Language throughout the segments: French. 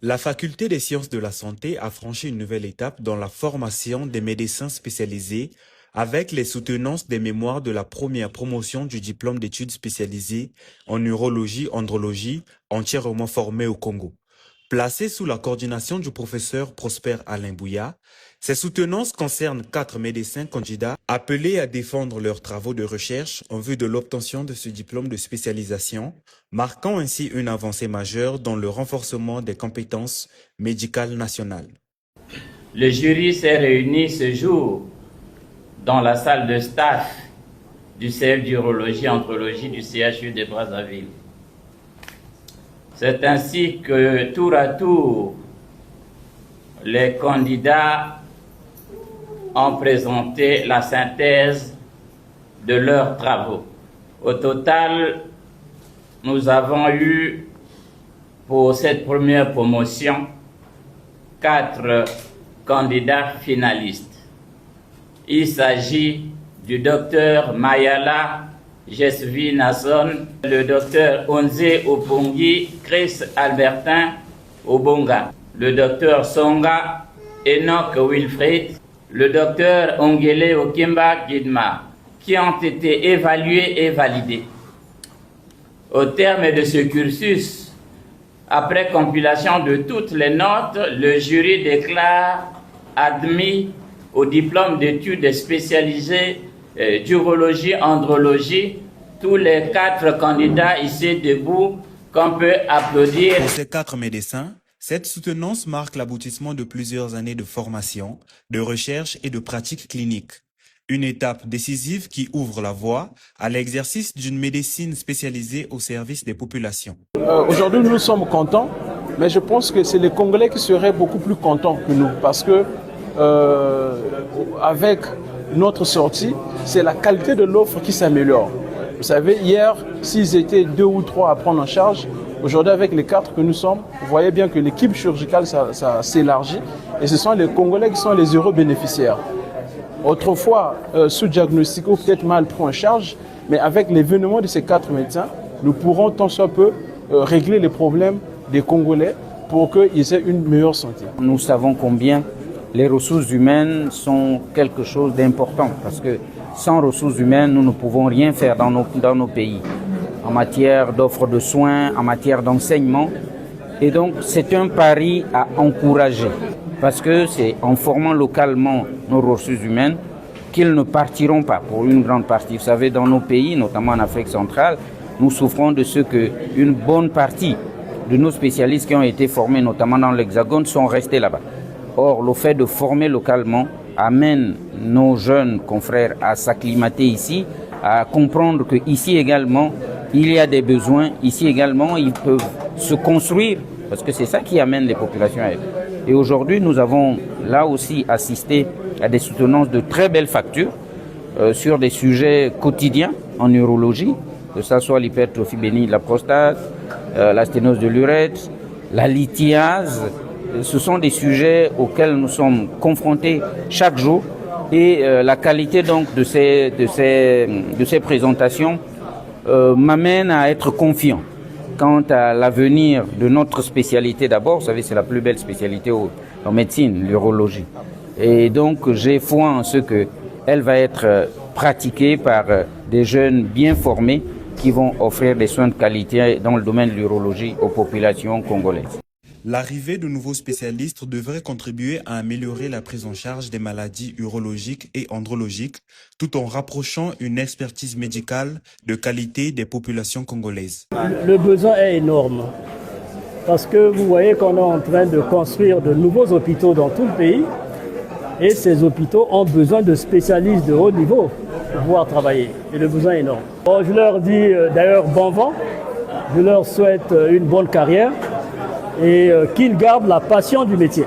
La faculté des sciences de la santé a franchi une nouvelle étape dans la formation des médecins spécialisés avec les soutenances des mémoires de la première promotion du diplôme d'études spécialisées en urologie-andrologie entièrement formée au Congo. Placée sous la coordination du professeur Prosper Alain Bouya, ces soutenances concernent 4 médecins candidats appelés à défendre leurs travaux de recherche en vue de l'obtention de ce diplôme de spécialisation, marquant ainsi une avancée majeure dans le renforcement des compétences médicales nationales. Le jury s'est réuni ce jour dans la salle de staff du CF d'urologie-andrologie du CHU de Brazzaville. C'est ainsi que, tour à tour, les candidats ont présenté la synthèse de leurs travaux. Au total, nous avons eu, pour cette première promotion, 4 candidats finalistes. Il s'agit du docteur Mayala Jesvi Nasson, le docteur Onze Opungi Chris Albertin Obonga, le docteur Songa Enoch Wilfried, le docteur Ongele Okimba Gidma, qui ont été évalués et validés. Au terme de ce cursus, après compilation de toutes les notes, le jury déclare admis au diplôme d'études spécialisées d'urologie-andrologie tous les 4 candidats ici debout qu'on peut applaudir. Pour ces 4 médecins, cette soutenance marque l'aboutissement de plusieurs années de formation, de recherche et de pratique clinique. Une étape décisive qui ouvre la voie à l'exercice d'une médecine spécialisée au service des populations. Aujourd'hui, nous sommes contents, mais je pense que c'est les Congolais qui seraient beaucoup plus contents que nous, parce que avec notre sortie, c'est la qualité de l'offre qui s'améliore. Vous savez, hier, s'ils étaient 2 ou 3 à prendre en charge, aujourd'hui, avec les 4 que nous sommes, vous voyez bien que l'équipe chirurgicale, ça s'élargit, et ce sont les Congolais qui sont les heureux bénéficiaires. Autrefois, sous-diagnostiqués ou peut-être mal pris en charge, mais avec l'événement de ces 4 médecins, nous pourrons tant soit peu régler les problèmes des Congolais pour qu'ils aient une meilleure santé. Nous savons combien les ressources humaines sont quelque chose d'important, parce que sans ressources humaines, nous ne pouvons rien faire dans nos pays, en matière d'offre de soins, en matière d'enseignement. Et donc, c'est un pari à encourager, parce que c'est en formant localement nos ressources humaines qu'ils ne partiront pas pour une grande partie. Vous savez, dans nos pays, notamment en Afrique centrale, nous souffrons de ce qu'une bonne partie de nos spécialistes qui ont été formés, notamment dans l'Hexagone, sont restés là-bas. Or, le fait de former localement amène nos jeunes confrères à s'acclimater ici, à comprendre qu'ici également, il y a des besoins, ici également, ils peuvent se construire, parce que c'est ça qui amène les populations à être. Et aujourd'hui, nous avons là aussi assisté à des soutenances de très belles factures sur des sujets quotidiens en urologie, que ce soit l'hypertrophie bénigne de la prostate, la sténose de l'urètre, la lithiase. Ce sont des sujets auxquels nous sommes confrontés chaque jour et la qualité donc de ces présentations m'amène à être confiant quant à l'avenir de notre spécialité d'abord. Vous savez, c'est la plus belle spécialité en médecine, l'urologie. Et donc j'ai foi en ce qu'elle va être pratiquée par des jeunes bien formés qui vont offrir des soins de qualité dans le domaine de l'urologie aux populations congolaises. L'arrivée de nouveaux spécialistes devrait contribuer à améliorer la prise en charge des maladies urologiques et andrologiques, tout en rapprochant une expertise médicale de qualité des populations congolaises. Le besoin est énorme, parce que vous voyez qu'on est en train de construire de nouveaux hôpitaux dans tout le pays, et ces hôpitaux ont besoin de spécialistes de haut niveau pour pouvoir travailler, et le besoin est énorme. Bon, je leur dis d'ailleurs bon vent, je leur souhaite une bonne carrière, et qu'ils gardent la passion du métier.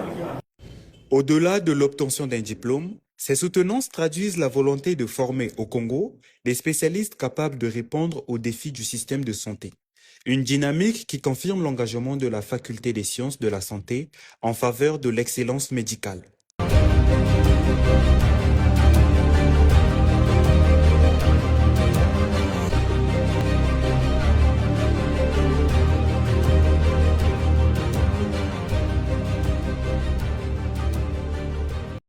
Au-delà de l'obtention d'un diplôme, ces soutenances traduisent la volonté de former au Congo des spécialistes capables de répondre aux défis du système de santé. Une dynamique qui confirme l'engagement de la Faculté des sciences de la santé en faveur de l'excellence médicale.